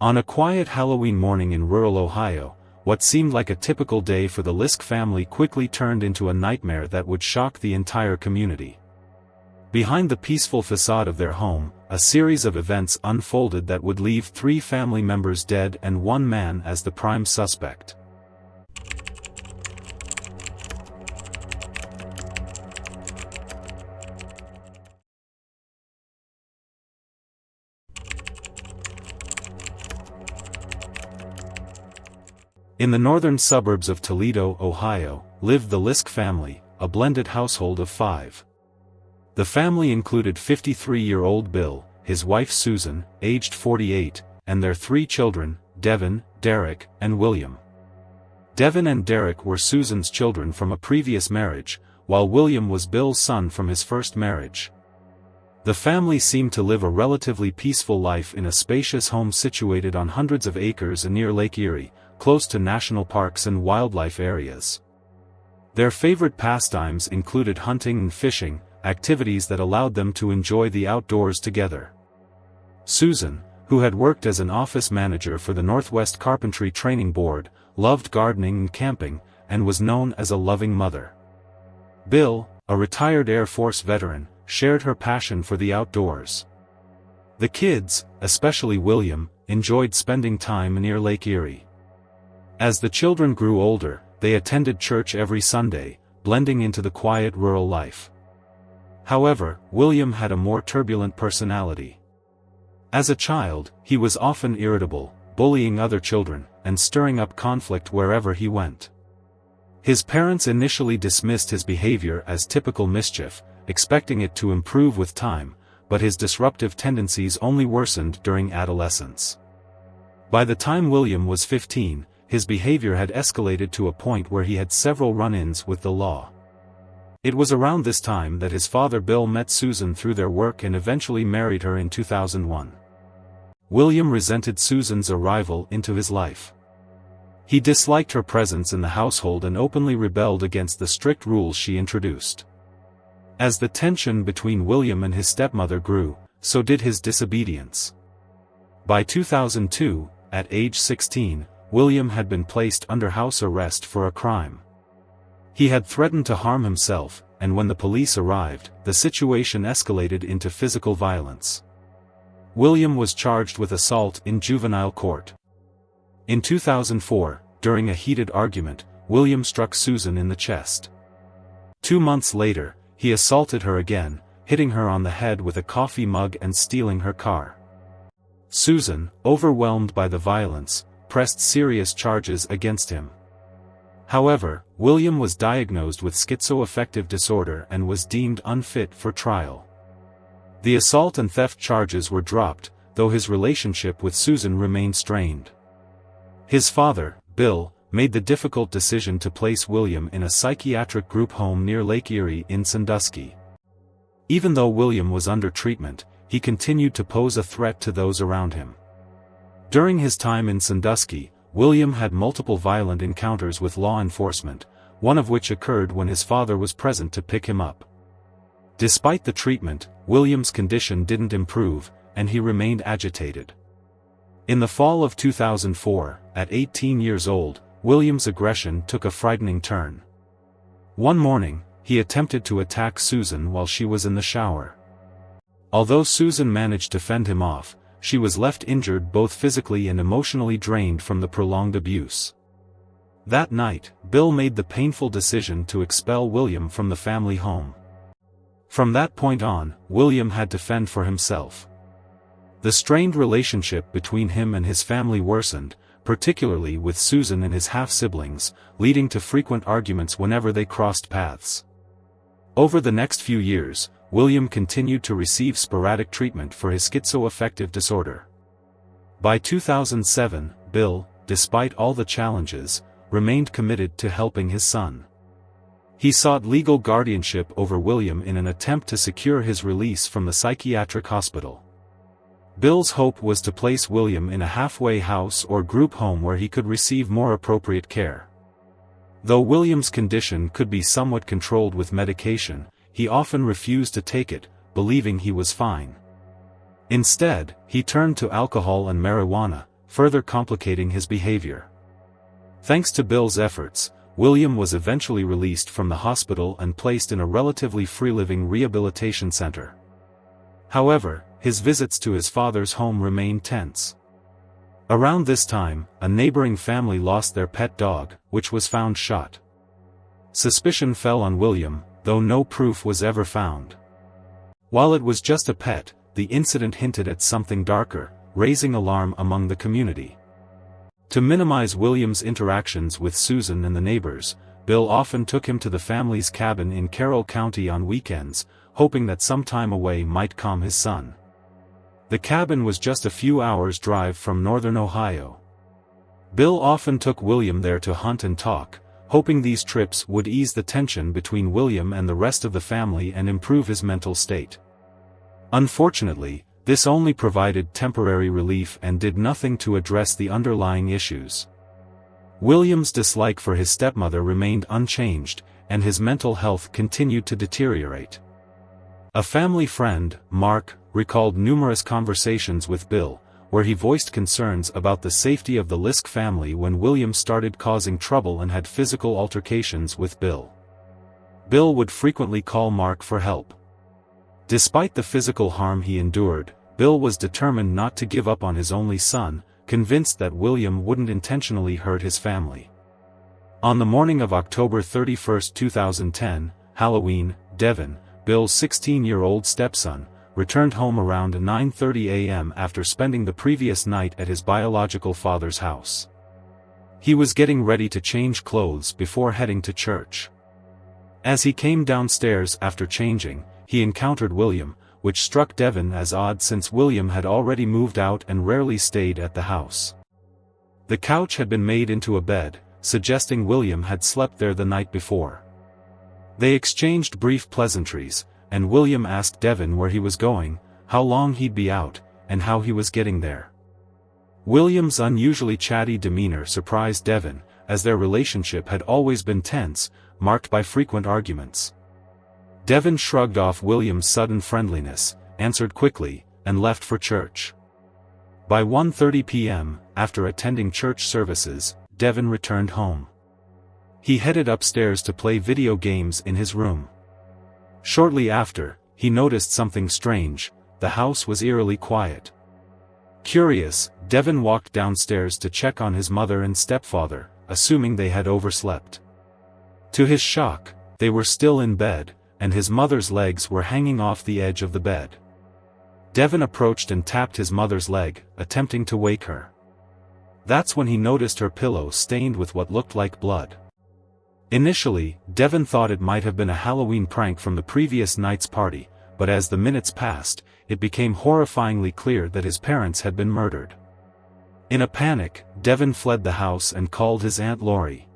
On a quiet Halloween morning in rural Ohio, what seemed like a typical day for the Liske family quickly turned into a nightmare that would shock the entire community. Behind the peaceful facade of their home, a series of events unfolded that would leave 3 family members dead and 1 man as the prime suspect. In the northern suburbs of Toledo, Ohio, lived the Liske family, a blended household of 5. The family included 53-year-old Bill, his wife Susan, aged 48, and their 3 children, Devin, Derek, and William. Devin and Derek were Susan's children from a previous marriage, while William was Bill's son from his first marriage. The family seemed to live a relatively peaceful life in a spacious home situated on hundreds of acres near Lake Erie, close to national parks and wildlife areas. Their favorite pastimes included hunting and fishing, activities that allowed them to enjoy the outdoors together. Susan, who had worked as an office manager for the Northwest Carpentry Training Board, loved gardening and camping, and was known as a loving mother. Bill, a retired Air Force veteran, shared her passion for the outdoors. The kids, especially William, enjoyed spending time near Lake Erie. As the children grew older, they attended church every Sunday, blending into the quiet rural life. However, William had a more turbulent personality. As a child, he was often irritable, bullying other children, and stirring up conflict wherever he went. His parents initially dismissed his behavior as typical mischief, expecting it to improve with time, but his disruptive tendencies only worsened during adolescence. By the time William was 15, his behavior had escalated to a point where he had several run-ins with the law. It was around this time that his father Bill met Susan through their work and eventually married her in 2001. William resented Susan's arrival into his life. He disliked her presence in the household and openly rebelled against the strict rules she introduced. As the tension between William and his stepmother grew, so did his disobedience. By 2002, at age 16, William had been placed under house arrest for a crime. He had threatened to harm himself, and when the police arrived, the situation escalated into physical violence. William was charged with assault in juvenile court. In 2004, during a heated argument, William struck Susan in the chest. 2 months later, he assaulted her again, hitting her on the head with a coffee mug and stealing her car. Susan, overwhelmed by the violence, pressed serious charges against him. However, William was diagnosed with schizoaffective disorder and was deemed unfit for trial. The assault and theft charges were dropped, though his relationship with Susan remained strained. His father, Bill, made the difficult decision to place William in a psychiatric group home near Lake Erie in Sandusky. Even though William was under treatment, he continued to pose a threat to those around him. During his time in Sandusky, William had multiple violent encounters with law enforcement, one of which occurred when his father was present to pick him up. Despite the treatment, William's condition didn't improve, and he remained agitated. In the fall of 2004, at 18 years old, William's aggression took a frightening turn. One morning, he attempted to attack Susan while she was in the shower. Although Susan managed to fend him off, she was left injured both physically and emotionally drained from the prolonged abuse. That night, Bill made the painful decision to expel William from the family home. From that point on, William had to fend for himself. The strained relationship between him and his family worsened, particularly with Susan and his half-siblings, leading to frequent arguments whenever they crossed paths. Over the next few years, William continued to receive sporadic treatment for his schizoaffective disorder. By 2007, Bill, despite all the challenges, remained committed to helping his son. He sought legal guardianship over William in an attempt to secure his release from the psychiatric hospital. Bill's hope was to place William in a halfway house or group home where he could receive more appropriate care. Though William's condition could be somewhat controlled with medication, he often refused to take it, believing he was fine. Instead, he turned to alcohol and marijuana, further complicating his behavior. Thanks to Bill's efforts, William was eventually released from the hospital and placed in a relatively free-living rehabilitation center. However, his visits to his father's home remained tense. Around this time, a neighboring family lost their pet dog, which was found shot. Suspicion fell on William, though no proof was ever found. While it was just a pet, the incident hinted at something darker, raising alarm among the community. To minimize William's interactions with Susan and the neighbors, Bill often took him to the family's cabin in Carroll County on weekends, hoping that some time away might calm his son. The cabin was just a few hours' drive from northern Ohio. Bill often took William there to hunt and talk, hoping these trips would ease the tension between William and the rest of the family and improve his mental state. Unfortunately, this only provided temporary relief and did nothing to address the underlying issues. William's dislike for his stepmother remained unchanged, and his mental health continued to deteriorate. A family friend, Mark, recalled numerous conversations with Bill, where he voiced concerns about the safety of the Liske family when William started causing trouble and had physical altercations with Bill. Bill would frequently call Mark for help. Despite the physical harm he endured, Bill was determined not to give up on his only son, convinced that William wouldn't intentionally hurt his family. On the morning of October 31, 2010, Halloween, Devin, Bill's 16-year-old stepson, returned home around 9:30 a.m. after spending the previous night at his biological father's house. He was getting ready to change clothes before heading to church. As he came downstairs after changing, he encountered William, which struck Devin as odd since William had already moved out and rarely stayed at the house. The couch had been made into a bed, suggesting William had slept there the night before. They exchanged brief pleasantries, and William asked Devin where he was going, how long he'd be out, and how he was getting there. William's unusually chatty demeanor surprised Devin, as their relationship had always been tense, marked by frequent arguments. Devin shrugged off William's sudden friendliness, answered quickly, and left for church. By 1:30 p.m., after attending church services, Devin returned home. He headed upstairs to play video games in his room. Shortly after, he noticed something strange: the house was eerily quiet. Curious, Devin walked downstairs to check on his mother and stepfather, assuming they had overslept. To his shock, they were still in bed, and his mother's legs were hanging off the edge of the bed. Devin approached and tapped his mother's leg, attempting to wake her. That's when he noticed her pillow stained with what looked like blood. Initially, Devin thought it might have been a Halloween prank from the previous night's party, but as the minutes passed, it became horrifyingly clear that his parents had been murdered. In a panic, Devin fled the house and called his Aunt Lori.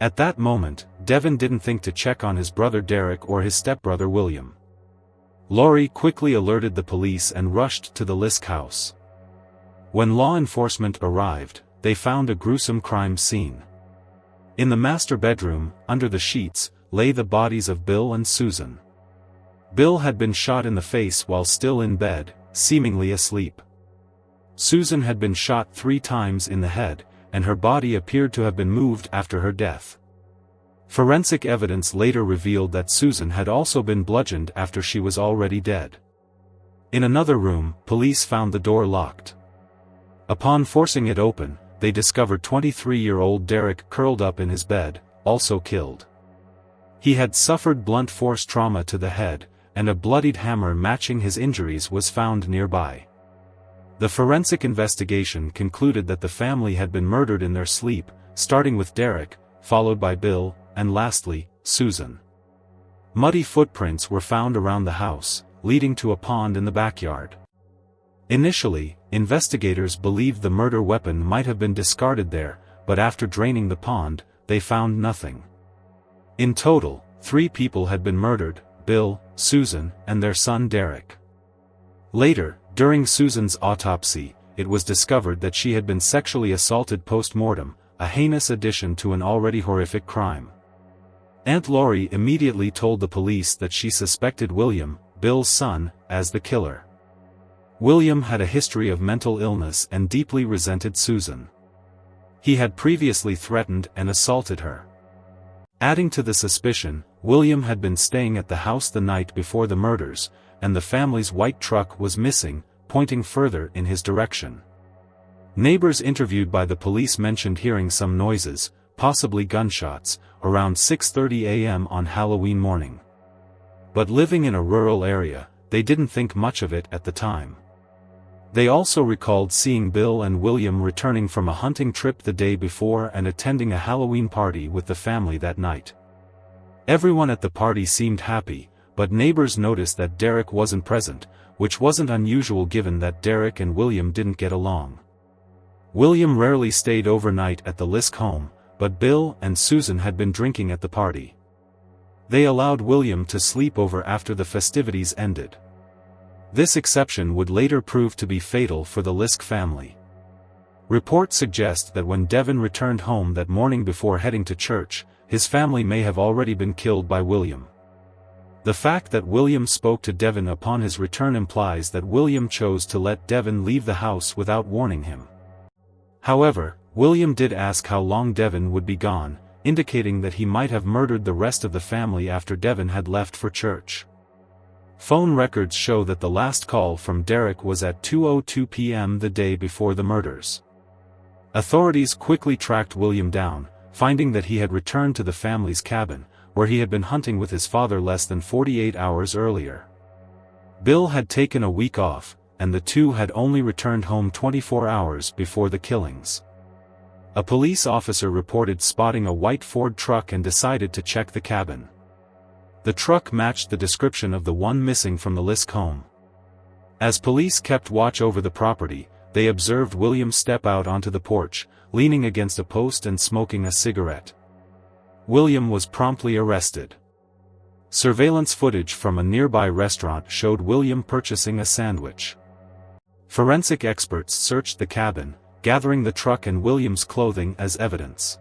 At that moment, Devin didn't think to check on his brother Derek or his stepbrother William. Lori quickly alerted the police and rushed to the Liske house. When law enforcement arrived, they found a gruesome crime scene. In the master bedroom, under the sheets, lay the bodies of Bill and Susan. Bill had been shot in the face while still in bed, seemingly asleep. Susan had been shot 3 times in the head, and her body appeared to have been moved after her death. Forensic evidence later revealed that Susan had also been bludgeoned after she was already dead. In another room, police found the door locked. Upon forcing it open, they discovered 23-year-old Derek curled up in his bed, also killed. He had suffered blunt force trauma to the head, and a bloodied hammer matching his injuries was found nearby. The forensic investigation concluded that the family had been murdered in their sleep, starting with Derek, followed by Bill, and lastly, Susan. Muddy footprints were found around the house, leading to a pond in the backyard. Initially, investigators believed the murder weapon might have been discarded there, but after draining the pond, they found nothing. In total, 3 people had been murdered: Bill, Susan, and their son Derek. Later, during Susan's autopsy, it was discovered that she had been sexually assaulted post-mortem, a heinous addition to an already horrific crime. Aunt Lori immediately told the police that she suspected William, Bill's son, as the killer. William had a history of mental illness and deeply resented Susan. He had previously threatened and assaulted her. Adding to the suspicion, William had been staying at the house the night before the murders, and the family's white truck was missing, pointing further in his direction. Neighbors interviewed by the police mentioned hearing some noises, possibly gunshots, around 6:30 a.m. on Halloween morning. But living in a rural area, they didn't think much of it at the time. They also recalled seeing Bill and William returning from a hunting trip the day before and attending a Halloween party with the family that night. Everyone at the party seemed happy, but neighbors noticed that Derek wasn't present, which wasn't unusual given that Derek and William didn't get along. William rarely stayed overnight at the Liske home, but Bill and Susan had been drinking at the party. They allowed William to sleep over after the festivities ended. This exception would later prove to be fatal for the Liske family. Reports suggest that when Devin returned home that morning before heading to church, his family may have already been killed by William. The fact that William spoke to Devin upon his return implies that William chose to let Devin leave the house without warning him. However, William did ask how long Devin would be gone, indicating that he might have murdered the rest of the family after Devin had left for church. Phone records show that the last call from Derek was at 2:02 p.m. the day before the murders. Authorities quickly tracked William down, finding that he had returned to the family's cabin, where he had been hunting with his father less than 48 hours earlier. Bill had taken a week off, and the two had only returned home 24 hours before the killings. A police officer reported spotting a white Ford truck and decided to check the cabin. The truck matched the description of the one missing from the Liske home. As police kept watch over the property, they observed William step out onto the porch, leaning against a post and smoking a cigarette. William was promptly arrested. Surveillance footage from a nearby restaurant showed William purchasing a sandwich. Forensic experts searched the cabin, gathering the truck and William's clothing as evidence.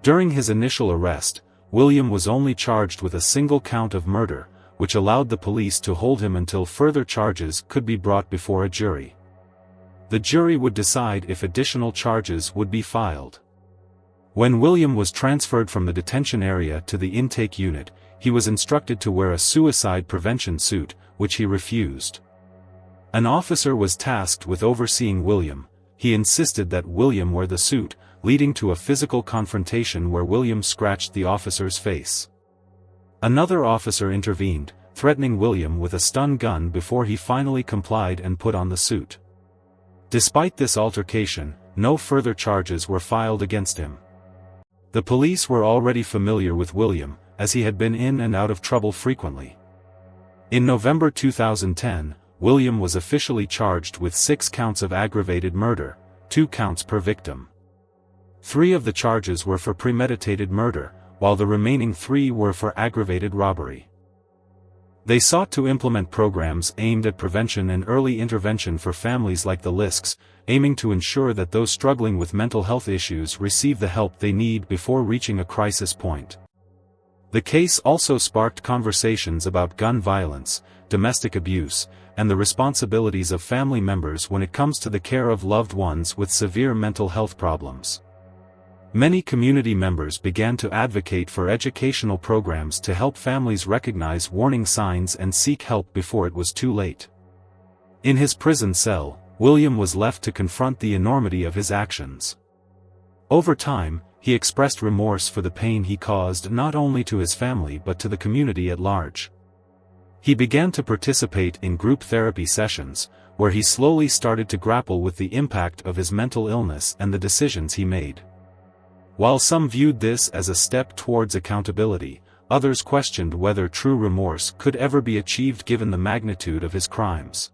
During his initial arrest, William was only charged with a single count of murder, which allowed the police to hold him until further charges could be brought before a jury. The jury would decide if additional charges would be filed. When William was transferred from the detention area to the intake unit, he was instructed to wear a suicide prevention suit, which he refused. An officer was tasked with overseeing William. He insisted that William wear the suit, leading to a physical confrontation where William scratched the officer's face. Another officer intervened, threatening William with a stun gun before he finally complied and put on the suit. Despite this altercation, no further charges were filed against him. The police were already familiar with William, as he had been in and out of trouble frequently. In November 2010, William was officially charged with 6 counts of aggravated murder, 2 counts per victim. 3 of the charges were for premeditated murder, while the remaining 3 were for aggravated robbery. They sought to implement programs aimed at prevention and early intervention for families like the Liskes, aiming to ensure that those struggling with mental health issues receive the help they need before reaching a crisis point. The case also sparked conversations about gun violence, domestic abuse, and the responsibilities of family members when it comes to the care of loved ones with severe mental health problems. Many community members began to advocate for educational programs to help families recognize warning signs and seek help before it was too late. In his prison cell, William was left to confront the enormity of his actions. Over time, he expressed remorse for the pain he caused not only to his family but to the community at large. He began to participate in group therapy sessions, where he slowly started to grapple with the impact of his mental illness and the decisions he made. While some viewed this as a step towards accountability, others questioned whether true remorse could ever be achieved given the magnitude of his crimes.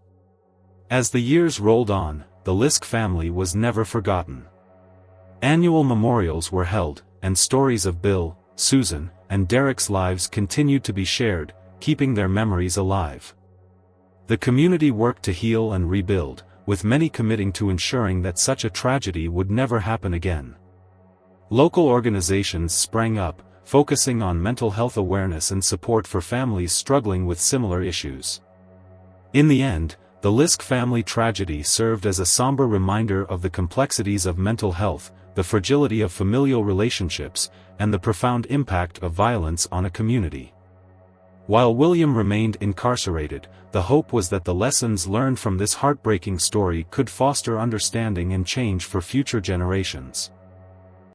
As the years rolled on, the Liske family was never forgotten. Annual memorials were held, and stories of Bill, Susan, and Derek's lives continued to be shared, keeping their memories alive. The community worked to heal and rebuild, with many committing to ensuring that such a tragedy would never happen again. Local organizations sprang up, focusing on mental health awareness and support for families struggling with similar issues. In the end, The Liske family tragedy served as a somber reminder of the complexities of mental health, the fragility of familial relationships, and the profound impact of violence on a community. While William remained incarcerated, the hope was that the lessons learned from this heartbreaking story could foster understanding and change for future generations.